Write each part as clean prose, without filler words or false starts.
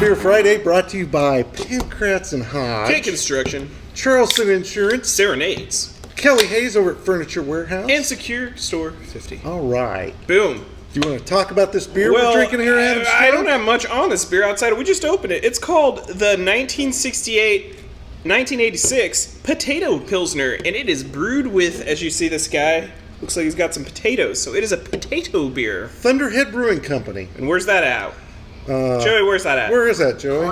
Beer Friday brought to you by Pancratz and Hodge, K Construction, Charleston Insurance, Serenades, Kelly Hayes over at Furniture Warehouse, and Secure Store 50. All right. Boom. Do you want to talk about this beer we're drinking here, Adam? I don't have much on this beer outside. We just opened it. It's called the 1986 Potato Pilsner, and it is brewed with, as you see this guy, looks like he's got some potatoes. So it is a potato beer. Thunderhead Brewing Company. And where's that at? Joey, where's that at? Where is that, Joey?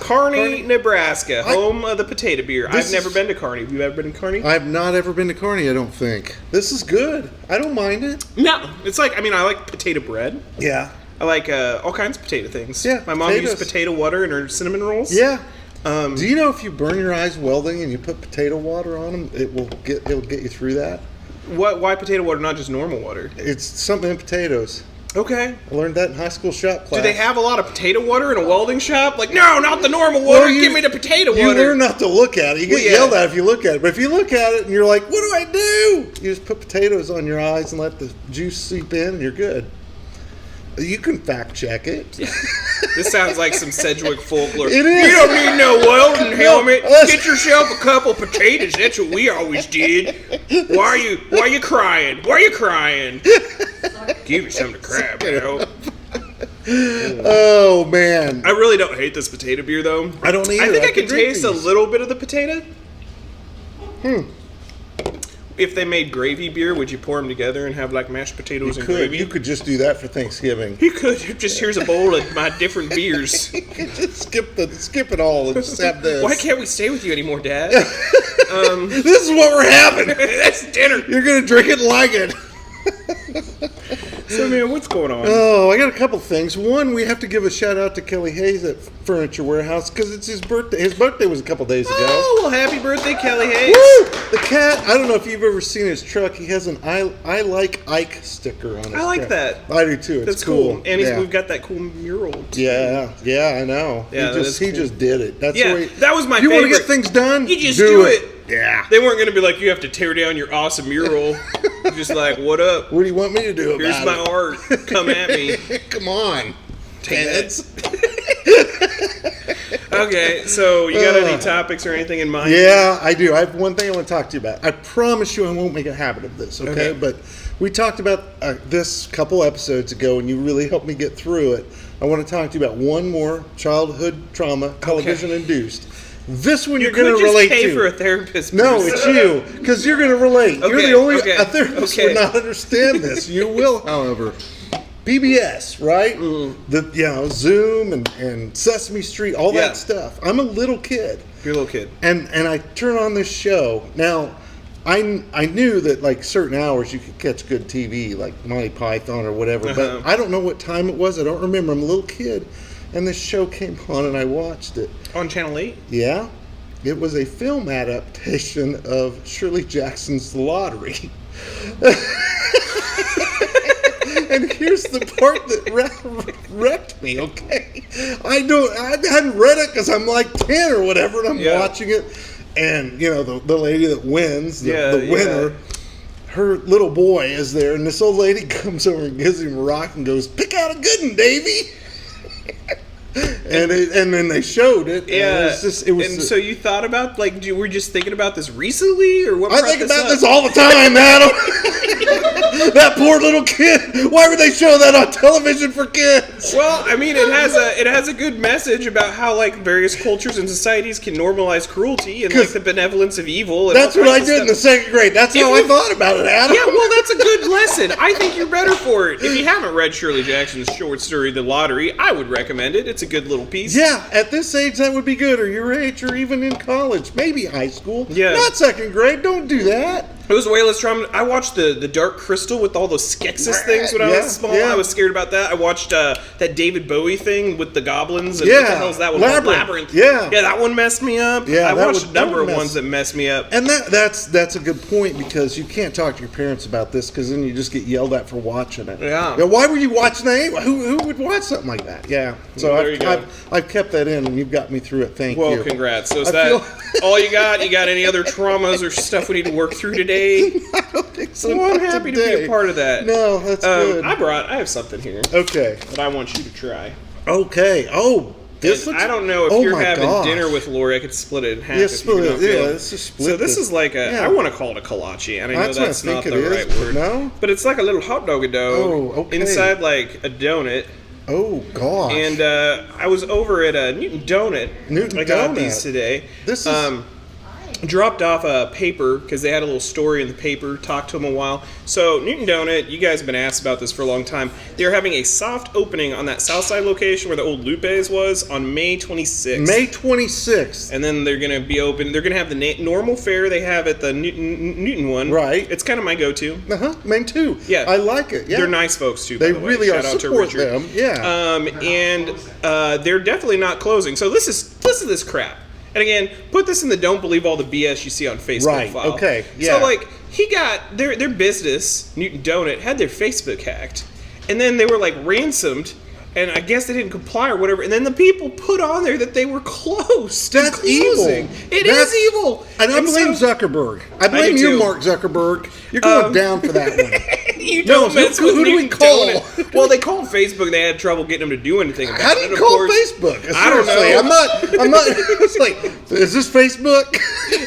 Kearney, Nebraska, home of the potato beer. I've never been to Kearney. Have you ever been to Kearney? I've not ever been to Kearney, I don't think. This is good. I don't mind it. No. It's like, I like potato bread. Yeah. I like all kinds of potato things. Yeah, my mom used potato water in her cinnamon rolls. Yeah. Do you know if you burn your eyes welding and you put potato water on them, it'll get you through that? Why potato water, not just normal water? It's something in potatoes. Okay. I learned that in high school shop class. Do they have a lot of potato water in a welding shop? Like, no, not the normal water. Give me the potato water. You learn not to look at it. You get yelled at if you look at it. But if you look at it and you're like, what do I do? You just put potatoes on your eyes and let the juice seep in and you're good. You can fact check it. Yeah. This sounds like some Sedgwick folklore. It is. You don't need no welding helmet. Get yourself a couple potatoes. That's what we always did. Why are you crying? Why are you crying? Give me something to cry about. Oh, man. I really don't hate this potato beer, though. I don't either. I think I can taste a little bit of the potato. If they made gravy beer, would you pour them together and have like mashed potatoes and gravy? You could just do that for Thanksgiving. You could. Just here's a bowl of my different beers. You could just skip it all and just have this. Why can't we stay with you anymore, Dad? This is what we're having. That's dinner. You're going to drink it and like it. So, man, what's going on? Oh, I got a couple things. One, we have to give a shout out to Kelly Hayes at Furniture Warehouse because it's his birthday. His birthday was a couple days ago. Oh, well, happy birthday, Kelly Hayes. Woo! The cat, I don't know if you've ever seen his truck. He has an I like Ike sticker on his I like truck. that. I do too. It's That's cool. And we've got that cool mural, too. Yeah, I know. Yeah, he just did it. That's yeah, the way, that was my you favorite. Want to get things done? You just do it. Yeah. They weren't going to be like, you have to tear down your awesome mural. Just like, what up? What do you want me to do about it? Here's my art. Come at me. Come on, Teds. Okay, so you got any topics or anything in mind? Yeah, I do. I have one thing I want to talk to you about. I promise you I won't make a habit of this, okay? But we talked about this a couple episodes ago, and you really helped me get through it. I want to talk to you about one more childhood trauma, television-induced. This one you're going to relate to. You could just pay for a therapist. No, it's you, because you're going to relate. Okay, you're the only a therapist would not understand this. You will, however. PBS, right? The Zoom and Sesame Street, all that stuff. I'm a little kid. You're a little kid. And I turn on this show. Now, I knew that like certain hours you could catch good TV, like Monty Python or whatever, but I don't know what time it was. I don't remember. I'm a little kid. And this show came on and I watched it. On Channel 8? Yeah. It was a film adaptation of Shirley Jackson's The Lottery. And here's the part that wrecked me, okay? I hadn't read it because I'm like 10 or whatever, and I'm watching it. And, the lady that wins, the winner, her little boy is there, and this old lady comes over and gives him a rock and goes, "Pick out a good one, Davy." And then they showed it. Yeah. And so you thought about, were you just thinking about this recently? Or what? I think about this all the time, Adam. That poor little kid. Why would they show that on television for kids? Well, it has a good message about how various cultures and societies can normalize cruelty and the benevolence of evil. And that's what I did in the second grade. That's how I thought about it, Adam. Yeah, well, that's a good lesson. I think you're better for it. If you haven't read Shirley Jackson's short story, The Lottery, I would recommend it. It's a good little piece. Yeah, at this age that would be good, or your age, or even in college, maybe high school. Yeah, not second grade. Don't do that. It was way less trauma. I watched the Dark Crystal with all those Skeksis things when I was small. Yeah. I was scared about that. I watched that David Bowie thing with the goblins. And what the hell is that one? Labyrinth. Yeah, that one messed me up. Yeah, I watched a number of ones that messed me up. And that's a good point because you can't talk to your parents about this because then you just get yelled at for watching it. Yeah. Why were you watching that? Who would watch something like that? Yeah. So I've kept that in and you've got me through it. Thank you. Well, congrats. So is that all you got? You got any other traumas or stuff we need to work through today? I don't think so. Well, I'm happy to be a part of that. No, that's good. I have something here. Okay. That I want you to try. Okay. Oh, I don't know if you're having dinner with Lori. I could split it in half. Yeah, split it. Yeah, let's just split. So this is like I want to call it a colache, and I know that's not the right word. No, but it's like a little hot doggy dog. Oh, okay. Inside like a donut. Oh gosh. And I was over at Newton Donut. I got these today. This is. Dropped off a paper because they had a little story in the paper. Talked to them a while. So Newton Donut, you guys have been asked about this for a long time. They're having a soft opening on that South Side location where the old Lupe's was on May 26th. May 26th. And then they're going to be open. They're going to have the normal fare they have at the Newton one. Right. It's kind of my go-to. Mine too. Yeah. I like it. Yeah. They're nice folks too. They by the really way. are. Shout out to Support Richard. them. Yeah. And they're definitely not closing. So listen to this crap. And again, put this in the don't believe all the BS you see on Facebook file. Okay, yeah. So, like, he got their business, Newton Donut, had their Facebook hacked. And then they were, like, ransomed. And I guess they didn't comply or whatever. And then the people put on there that they were closed. That's evil. It is evil. And I blame Zuckerberg. I blame you, Mark Zuckerberg. You're going down for that one. You don't mess with who do we call? Well, they called Facebook. They had trouble getting them to do anything about it. How do you call Facebook? I don't know. I'm not. It's like, is this Facebook?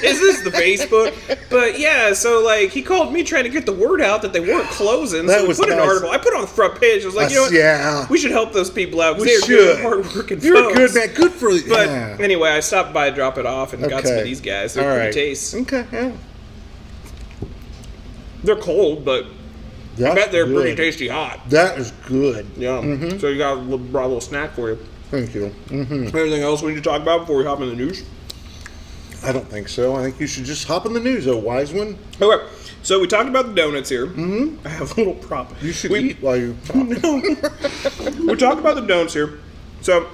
Is this the Facebook? But yeah, so like he called me trying to get the word out that they weren't closing. That so was we put nice. an article. I put it on the front page. I was like, you know what? Yeah. We should help those people out We because they're good, hard-working You're folks. a good man. Good for you. But anyway, I stopped by to drop it off and got some of these guys. They're pretty tasty. Okay. Yeah. They're cold, but I bet they're pretty tasty hot. That is good. Yeah. Mm-hmm. So you brought a little snack for you. Thank you. Mm-hmm. Anything else we need to talk about before we hop in the news? I don't think so. I think you should just hop in the news, wise one. Okay. So we talked about the donuts here. Mm-hmm. I have a little prop. You should eat while you talk. No. We talked about the donuts here. So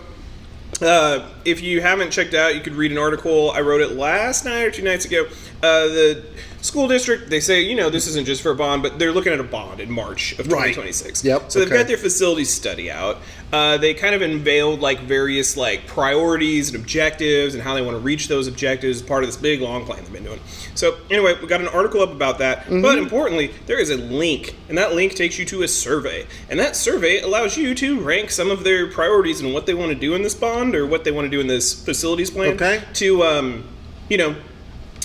if you haven't checked out, you could read an article. I wrote it last night or 2 nights ago. The school district, they say, this isn't just for a bond, but they're looking at a bond in March of 2026. Right. Yep. So they've got their facilities study out. They kind of unveiled various priorities and objectives and how they want to reach those objectives as part of this big long plan they've been doing. So anyway, we got an article up about that. Mm-hmm. But importantly, there is a link, and that link takes you to a survey. And that survey allows you to rank some of their priorities and what they want to do in this bond or what they want to do in this facilities plan to,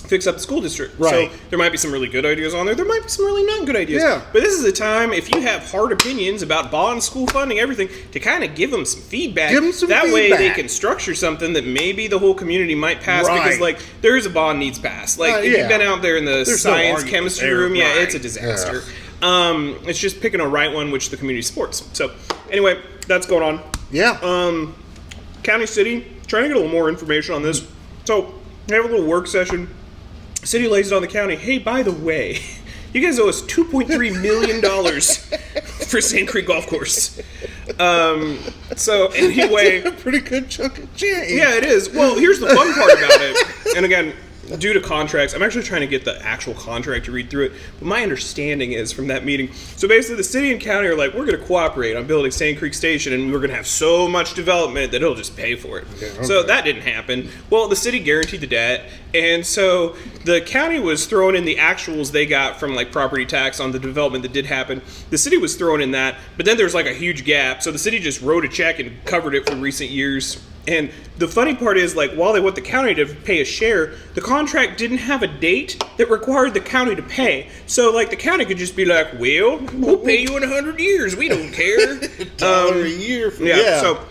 fix up the school district. Right. So there might be some really good ideas on there. There might be some really not good ideas. Yeah. But this is a time, if you have hard opinions about bond, school funding, everything, to kind of give them some feedback. Give them some that feedback. way they can structure something that maybe the whole community might pass because, there is a bond needs passed. If you've been out there in the science, chemistry room, it's a disaster. Yeah. It's just picking a right one which the community supports. So anyway, that's going on. Yeah. County, city, trying to get a little more information on this. So we have a little work session. City lays it on the county. Hey, by the way, you guys owe us $2.3 million for Sand Creek Golf Course. So anyway, a pretty good chunk of change. Yeah, it is. Well, here's the fun part about it. And again, due to contracts, I'm actually trying to get the actual contract to read through it. But my understanding is from that meeting, so basically the city and county are like, we're going to cooperate on building Sand Creek Station, and we're going to have so much development that he'll just pay for it. Yeah, okay. So that didn't happen. Well, the city guaranteed the debt, and so the county was throwing in the actuals they got from property tax on the development that did happen. The city was throwing in that, but then there's a huge gap. So the city just wrote a check and covered it for recent years. And the funny part is, while they want the county to pay a share, the contract didn't have a date that required the county to pay. So, the county could just be like, well, we'll pay you in 100 years. We don't care. $1 a year. So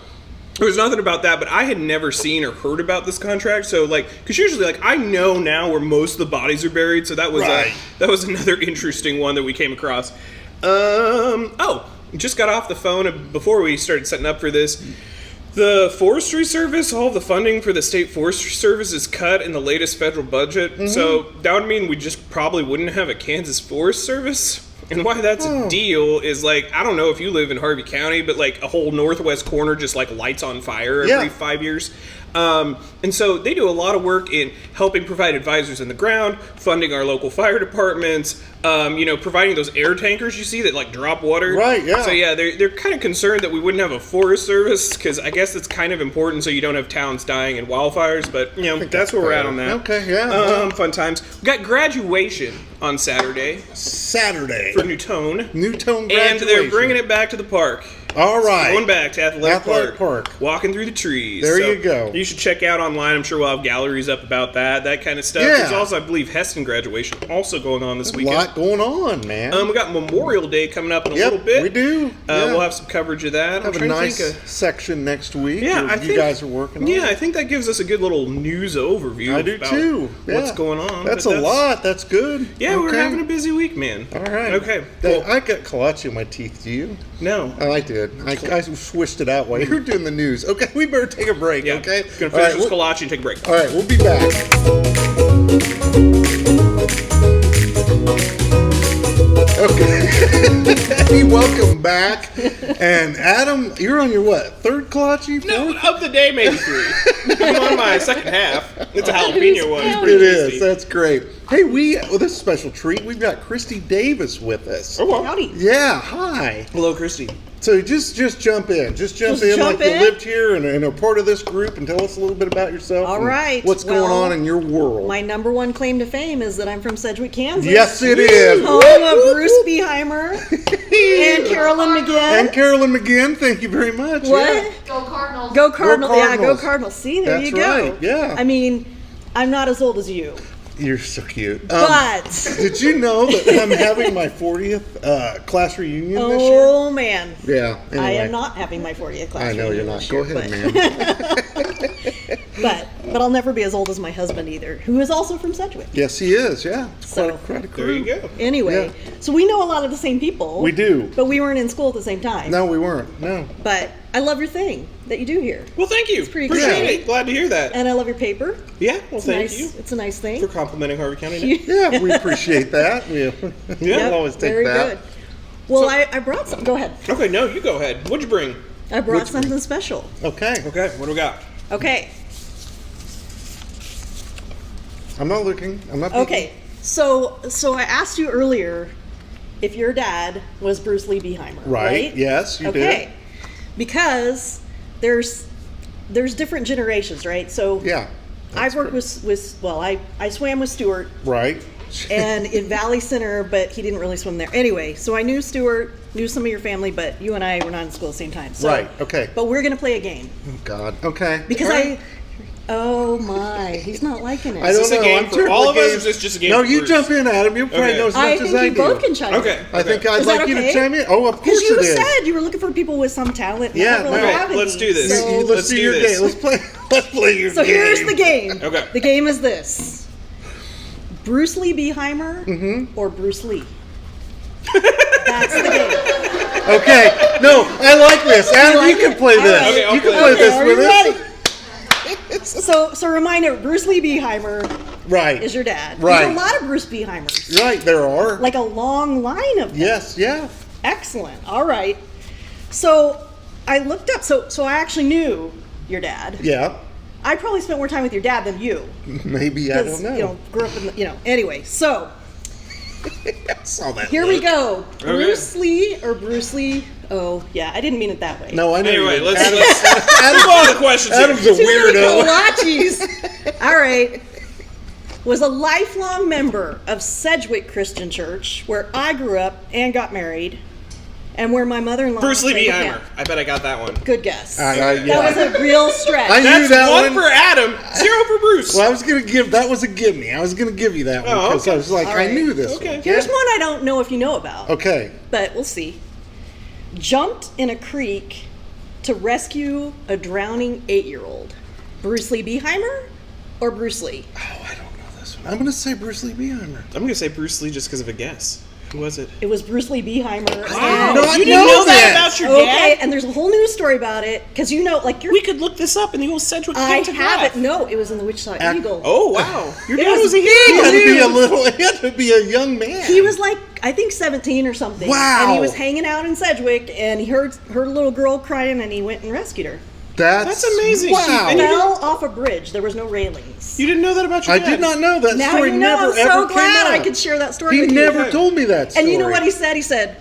there was nothing about that, but I had never seen or heard about this contract. So, because usually, I know now where most of the bodies are buried. So that was that was another interesting one that we came across. Just got off the phone before we started setting up for this. The Forestry Service, all the funding for the State Forestry Service is cut in the latest federal budget. Mm-hmm. So that would mean we just probably wouldn't have a Kansas Forest Service. And why that's a deal is I don't know if you live in Harvey County, but a whole northwest corner just lights on fire every 5 years. And so they do a lot of work in helping provide advisors in the ground, funding our local fire departments, providing those air tankers you see that drop water. Right, yeah. So yeah, they're kind of concerned that we wouldn't have a forest service because I guess it's kind of important so you don't have towns dying in wildfires. But that's where we're at on that. Okay, yeah. Fun times. We got graduation on Saturday. Saturday for Newtone. Newtone graduation. And they're bringing it back to the park. All right. Going back to Athletic Park. Walking through the trees. There you go. You should check out online. I'm sure we'll have galleries up about that kind of stuff. Yeah. There's also, I believe, Heston graduation also going on this weekend. A lot going on, man. We got Memorial Day coming up in a little bit. We do. We'll have some coverage of that. Have a nice section next week. Yeah, I think you guys are working on. Yeah, I think that gives us a good little news overview. I do too. What's going on? That's a lot. That's good. Yeah, we're having a busy week, man. All right. Okay. Well, I got Colaches in my teeth. Do you? No. Oh, I did. I swished it out while you were doing the news. Okay, we better take a break. Yeah. Okay. Gonna finish this Colache and take a break. All right, we'll be back. Okay. Welcome back. And Adam, you're on your what? Third Colache? No, of the day, maybe 3. I'm on my second half. It's a jalapeno one. It's pretty It tasty. is. That's great. Hey, this is a special treat. We've got Christy Davis with us. Oh, well. Howdy. Yeah, hi. Hello, Christy. So just jump in. Just jump in like you lived here and are part of this group, and tell us a little bit about yourself. All right. What's going on in your world? My number one claim to fame is that I'm from Sedgwick, Kansas. Yes, it is. Home of Bruce Behymer and Carolyn McGinn. And Carolyn McGinn, thank you very much. What? Yeah. Go Cardinals. Go Cardinals. Yeah, go Cardinals. Cardinals. See, there That's you go. right, yeah. I mean, I'm not as old as you. You're so cute. But Did you know that I'm having my 40th class reunion this year? oh man, Yeah. Anyway. I am not having my 40th class. I know you're reunion not. this Go year, ahead, man. but I'll never be as old as my husband either, who is also from Sedgwick. Yes, he is. Yeah. It's So- quite a crew. There you go. Anyway, Yeah. so we know a lot of the same people. We do. But we weren't in school at the same time. No, we weren't. No. But I love your thing that you do here. Well, thank you. pretty Appreciate exciting. it. Glad to hear that. And I love your paper. Yeah, well, It's thank nice. you It's a nice thing. for complimenting Harvey County. Yeah, we appreciate that. We'll Yep, always take very that. good. Well, I brought some. Go ahead. Okay, no, you go ahead. What'd you bring? I brought something special. Okay. Okay, what do we got? Okay. I'm not looking. I'm not peeking. Okay. So I asked you earlier if your dad was Bruce Lee Behymer. Right. Yes, you did. Okay. Because there's different generations, right? So Yeah. I've worked with I swam with Stuart Right. and in Valley Center, but he didn't really swim there. Anyway, so I knew Stuart, knew some of your family, but you and I were not in school at the same time. So, Right, okay. But we're going to play a game. Oh, God. Okay. Because oh my, he's not liking it. I don't this a know. game I'm for terrible all at of us, or games. is this just a game No, for you Bruce? jump in, Adam. You probably Okay. know as I much as think I you do. both can chime in. Okay. I think I'd Is that like you to okay? chime in. Oh, of Because course you it is. said you were looking for people with some talent. and Yeah, not really no. have Let's any. do this. So, Let's do your this. game. Let's play your so game. here's the game. Okay. The game is this: Bruce Lee Behymer or Bruce Lee. That's the game. Okay. No, I like this. Adam, like you can it? play All this. right. Okay, I'll You can play play it. this Are with you us. ready? So reminder: Bruce Lee Behymer Right. is your dad. Right. There's a lot of Bruce Beheimers. Right, there are. Like a long line of them. Yes, yeah. Excellent. All right. So I looked up. So I actually knew your dad. Yeah. I probably spent more time with your dad than you. Maybe, I Because, don't know. grew up in the, anyway. So I saw that here look. we go. Okay. Bruce Lee or Bruce Lee? Oh, yeah. I didn't mean it that way. No, I know. Anyway, you- let's Adam- move on to the questions here. Adam's a Too many weirdo. Colaches. All right. Was a lifelong member of Sedgwick Christian Church, where I grew up and got married, and where my mother-in-law. Bruce Lee played the Behymer. piano. I bet I got that one. Good guess. Yeah. That was a real stretch. I knew That's that one one. for Adam, 0 for Bruce. Well, I was gonna give that was a gimme. I was gonna give you that one Oh, because okay. I was like, All I right. knew this. Okay. One. Here's one I don't know if you know about, Okay. but we'll see. Jumped in a creek to rescue a drowning 8-year-old. Bruce Lee Behymer or Bruce Lee? Oh, I don't know this one. I'm gonna say Bruce Lee Behymer. I'm gonna say Bruce Lee just because of a guess. Who was it? It was Bruce Lee Behymer. Wow. and- No, I you didn't know know that that. about your Okay, dad? and there's a whole news story about it because like you're. We could look this up in the old Sedgwick I Painted have Graph. it. No, it was in the Wichita Eagle. Oh, wow. Your It dad was was a big. He hero. had to be a little. He had to be a young man. He was like, I think 17 or something. Wow. And he was hanging out in Sedgwick, and he heard a little girl crying, and he went and rescued her. That's amazing. Wow. And you Fell off a bridge. There was no railings. You didn't know that about your I dad? did not know that Now story. you know. Never I'm ever so came glad up. I could share that story He with never you. told me that story. And you know what he said? He said,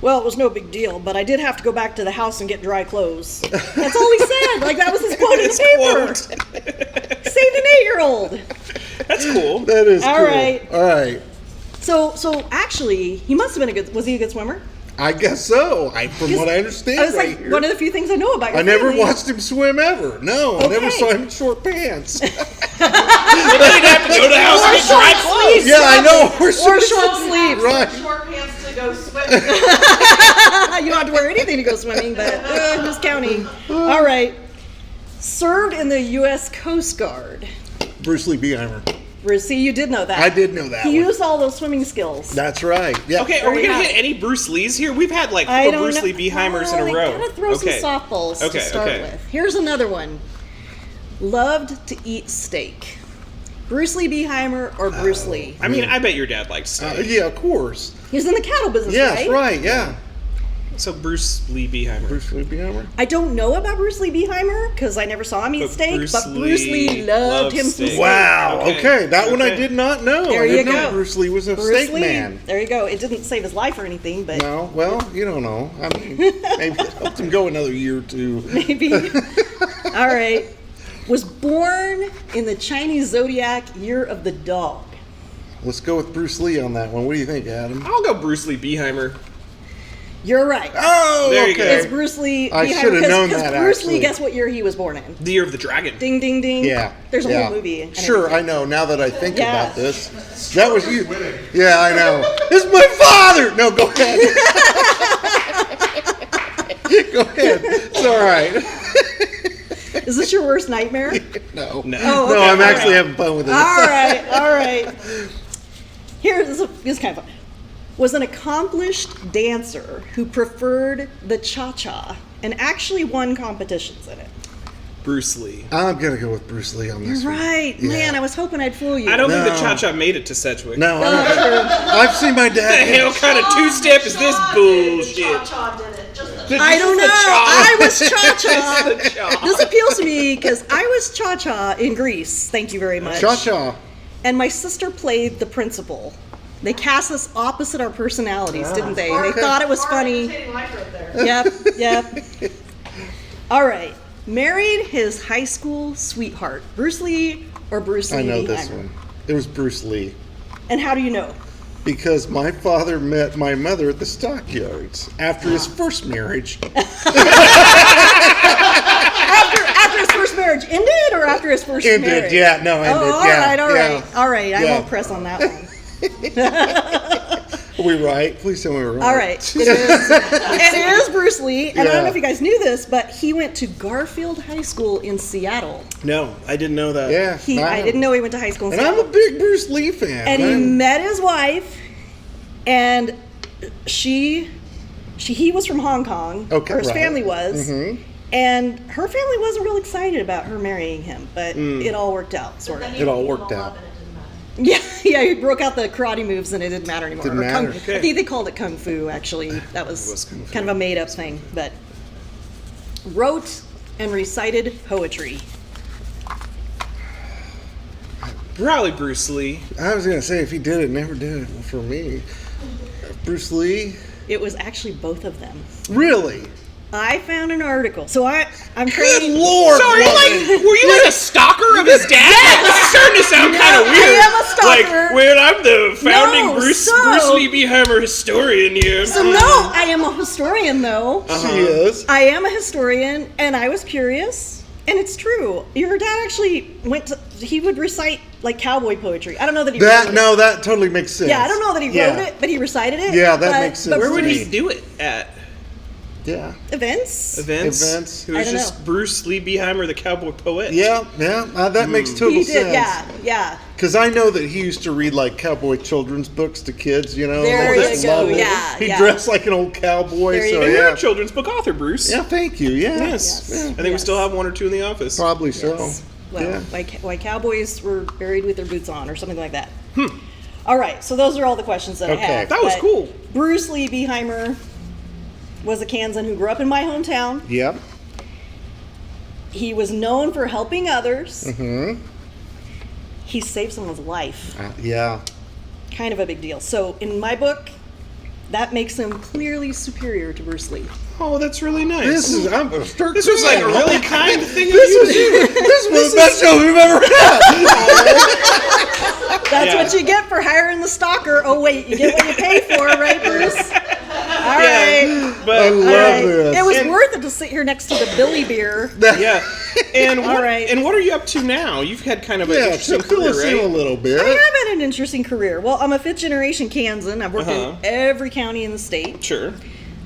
well, it was no big deal, but I did have to go back to the house and get dry clothes. That's all he said. Like, that was his quote in the paper. Saved an 8-year-old. That's cool. That is All cool. right. All right. So actually, he must have been was he a good swimmer? I guess so. From what I understand, I was like, here. one of the few things I know about your I never family. watched him swim ever. No, I never Okay. saw him in short pants. Well, then you'd have to go to the house and get dry clothes. Yeah, I know. Or short sleeves. Right. Short pants to go swimming. You don't have to wear anything to go swimming, but who's counting? All right. Served in the U.S. Coast Guard. Bruce Lee Behymer. See, you did know that. I did know that He one. used all those swimming skills. That's right. Yeah. Okay, are we Yeah. going to hit any Bruce Lees here? We've had like I 4 don't Bruce know. Lee Beheimers in a Well, row. I gotta throw some softballs Okay, to start okay. with. Here's another one. Loved to eat steak. Bruce Lee Beheimer or Bruce Lee? I mean, I bet your dad likes steak. Yeah, of course. He was in the cattle business, Yeah, right? that's right. Yeah. So Bruce Lee Beheimer. Bruce Lee Behymer. I don't know about Bruce Lee Beheimer because I never saw him eat But steak, Bruce but Bruce Lee Lee loved loved him some steak. steak. Wow. Okay. Okay, that one I Okay. did not know. There I you didn't know go. Bruce Lee was a Bruce steak Lee, man. there you go. It didn't save his life or anything, but No, well, you don't know. I mean, maybe it helped him go another year or two. maybe. All right. Was born in the Chinese zodiac year of the dog. Let's go with Bruce Lee on that one. What do you think, Adam? I'll go Bruce Lee Beheimer. You're right. Oh, There you okay. It's Bruce Lee. I Beheimer, should have known because that, Bruce actually. Lee, guess what year he was born in? The Year of the Dragon. Ding, ding, ding. Yeah. There's a yeah. whole movie. and Sure, everything. I know. Now that I think Yeah. about this, that was you. Yeah, I know. It's my father. No, go ahead. Go ahead. It's all right. Is this your worst nightmare? No. No. Oh, No, okay. I'm actually having fun with this. All right, all right. Here, this is kind of fun. Was an accomplished dancer who preferred the cha-cha and actually won competitions in it. Bruce Lee. I'm gonna go with Bruce Lee on this one. Right, Yeah. man. I was hoping I'd fool you. I don't think the No. Cha-Cha made it to Sedgwick. No, Oh, I've seen my What the dad. hell kind of two-step is this bullshit? Cha-cha did it. Just the I don't know. The cha. I was cha-cha. The cha. This appeals to me because I was cha-cha in Greece. Thank you very much. Cha-cha. And my sister played the principal. They cast us opposite our personalities, didn't they? Our- They thought it was our funny. entertaining life right there. Yep, yep. All right. Married his high school sweetheart, Bruce Lee or Bruce Lee I know Beheimer? this one. It was Bruce Lee. And how do you know? Because my father met my mother at the stockyards after his first marriage. After his first marriage ended or after his first Ended, marriage? yeah, no, ended, Oh, all yeah, right, all yeah. right, all right. I Yeah. won't press on that one. Are we right? Please tell me we're right. All right. It is Bruce Lee, and I don't Yeah. know if you guys knew this, but he went to Garfield High School in Seattle. No, I didn't know that. Yeah. I didn't know he went to high school in And I'm Seattle. a big Bruce Lee fan. And he met his wife, and he was from Hong Kong, Okay, or his right. family was, Mhm. and her family wasn't real excited about her marrying him, but it all worked out, sort of. It all worked out. Yeah, yeah, he broke out the karate moves, and it didn't matter anymore. Didn't Or matter. Okay. I think they called it kung fu. Actually, that was, was kung fu. kind of a made-up thing. But wrote and recited poetry. Probably Bruce Lee. I was going to say, if he did it, never did it for me. Bruce Lee? It was actually both of them. Really? I found an article, so I'm Good creating. Lord! So are you woman. were you like a stalker of his dad? Like, this is starting to sound kind of I weird. am a stalker. Like, when I'm the founding No, Bruce so- Lee Beheimer historian here. So no, I am a historian though. She is. I am a historian, and I was curious, and it's true. Your dad actually he would recite like cowboy poetry. I don't know that he wrote it. No, that totally makes sense. Yeah, I don't know that he Yeah. wrote it, but he recited it. Yeah, that But- makes sense. but Where would to he me. do it at? Yeah. Events. Events? Events. It was I don't just know. Bruce Lee Beheimer, the cowboy poet. Yeah, that makes total He sense. did, yeah. Because I know that he used to read like cowboy children's books to kids, you know. There They you just go, love it. yeah, He yeah. dressed like an old cowboy, There you so go. And you're yeah. a children's book author, Bruce. Yeah, thank you. Yeah. Yes. Yeah. I think we still have one or two in the office. Probably so. Yes. Well, yeah. why cowboys were buried with their boots on, or something like that. All right, so those are all the questions that I Okay. have. That was but cool. Bruce Lee Beheimer was a Kansan who grew up in my hometown. Yep. He was known for helping others. Mm-hmm. He saved someone's life. Yeah. Kind of a big deal. So in my book, that makes him clearly superior to Bruce Lee. Oh, that's really nice. I'm gonna start This was like a crying. really kind thing of This you was to do. this was the best show we've ever had. That's Yeah. what you get for hiring the stalker. Oh wait, you get what you pay for, right, Bruce? All Yeah, right. I love this. It was worth it to sit here next to the Billy beer. Yeah. And All right. And what are you up to now? You've had kind of an Yeah, interesting so fill career, us in a right? little bit. I have had an interesting career. Well, I'm a fifth generation Kansan. I've worked in every county in the state. Sure.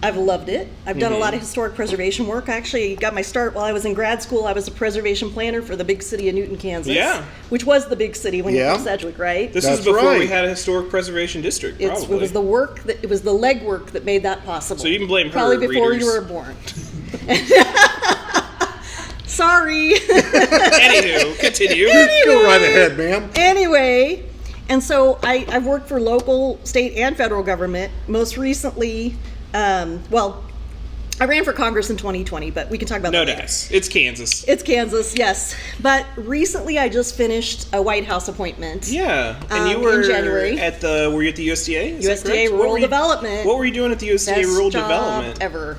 I've loved it. I've done a lot of historic preservation work. I actually got my start while I was in grad school. I was a preservation planner for the big city of Newton, Kansas. Yeah. Which was the big city when you were Yeah. from Sedgwick, right? This That's is before we right. had a historic preservation district, It probably. was the work that it was the legwork that made that possible. So you can blame her, probably before readers. you were born. Sorry. Anywho, continue. Go right ahead, ma'am. Anyway, and so I've worked for local, state, and federal government. Most recently, I ran for Congress in 2020, but we can talk about No that later. dice. It's Kansas. It's Kansas, yes. But recently I just finished a White House appointment. Yeah. And you in were January. were you at the USDA? Is that USDA correct? Rural Development. What were you doing at the USDA Best Rural job Development? ever.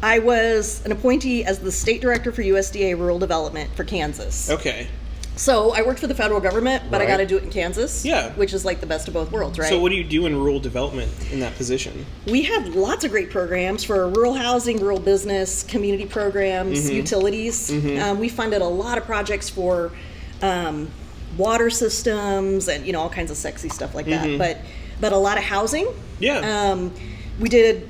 I was an appointee as the state director for USDA Rural Development for Kansas. Okay. So I worked for the federal government, but I Right. got to do it in Kansas. Yeah. Which is like the best of both worlds, right? So what do you do in rural development in that position? We had lots of great programs for rural housing, rural business, community programs, Mm-hmm. utilities. We funded a lot of projects for water systems and all kinds of sexy stuff like that. But a lot of housing. Mm-hmm. Yeah. We did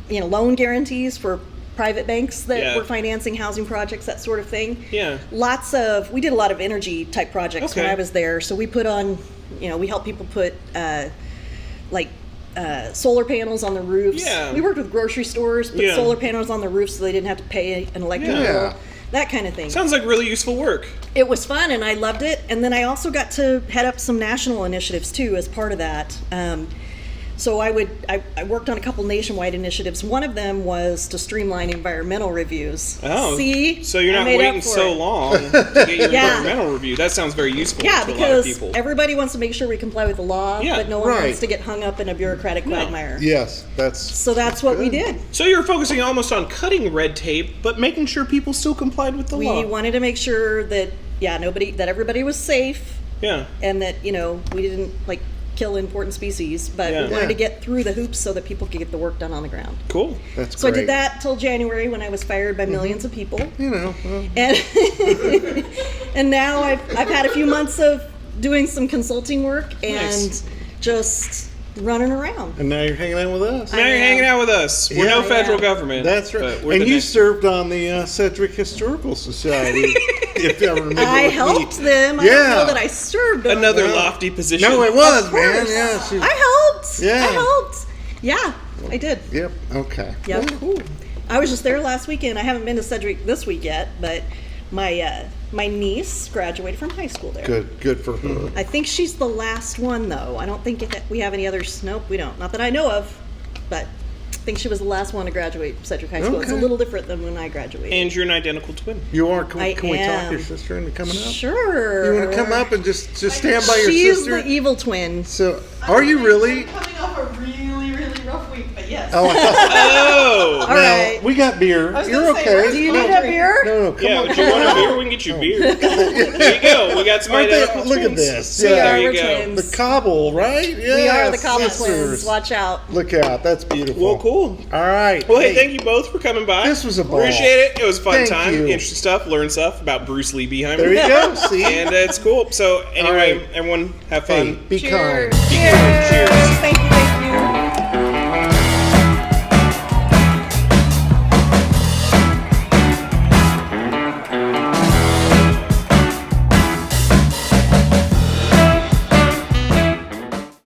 loan guarantees for private banks that Yeah. were financing housing projects, that sort of thing. Yeah. We did a lot of energy type projects when Okay. I was there. So we put on, we helped people put solar panels on the roofs. Yeah. We worked with grocery stores, put Yeah. solar panels on the roofs so they didn't have to pay an electric Yeah. bill. That kind of thing. Sounds like really useful work. It was fun and I loved it. And then I also got to head up some national initiatives too as part of that. So I worked on a couple nationwide initiatives. One of them was to streamline environmental reviews. Oh. See? So you're I not made up waiting for so it. long to get your Yeah. environmental review. That sounds very useful Yeah, to a lot of because people. everybody wants to make sure we comply with the law, Yeah. but no one Right. wants to get hung up in a bureaucratic quagmire. Yes, that's So that's what we did. So you're focusing almost on cutting red tape, but making sure people still complied with the We law. wanted to make sure that that everybody was safe Yeah. and that we didn't kill important species, but Yeah. we wanted Yeah. to get through the hoops so that people could get the work done on the ground. Cool. that's So I great. did that till January when I was fired by millions of people, Well, and and now I've had a few months of doing some consulting work and Nice. just running around. and now you're hanging out with us. Now you're hanging out with us. We're Yeah. no federal Yeah. government. That's right. but we're And the you next- served on the Sedgwick Historical Society, if you ever remember. I with helped me. them. I Yeah. don't know that I served them. another Yeah. lofty position. No, it was, Of man. course. Yeah. I helped. Yeah. I helped. Yeah, I did. Yep. Okay. Yep. Well, cool. I was just there last weekend. I haven't been to Sedgwick this week yet, but my niece graduated from high school there. Good for her. I think she's the last one, though. I don't think we have any others. Nope, we don't. Not that I know of, but I think she was the last one to graduate Sedgwick High School. It's a Okay. little different than when I graduated. And you're an identical twin. You are. Can, I can we talk am. your sister into coming up? Sure. You want to come up and just stand by your She's sister? the evil twin. So, are you really? I'm coming off a really, really rough week, but yes. Oh, Oh. All right. we got beer. I was You're gonna say, okay. Do you No, need a beer? No, come Yeah, on. would you want a beer? We can get you beer. There you go. We got some Aren't they- identical look at twins. this. We Yeah. There are you we're go. twins. The cobble, right? Yeah. We are the Cobble sisters. twins. Watch out. Look out. That's beautiful. Well, cool. All right. Well, hey, thank you both for coming by. This was a ball. Appreciate it. It was a fun Thank time. you. Interesting stuff. Learn stuff about Bruce Lee Behymer. There you go. See? And it's cool. So, anyway, right. everyone have Hey, fun. be kind. Cheers. Cheers. Thank you.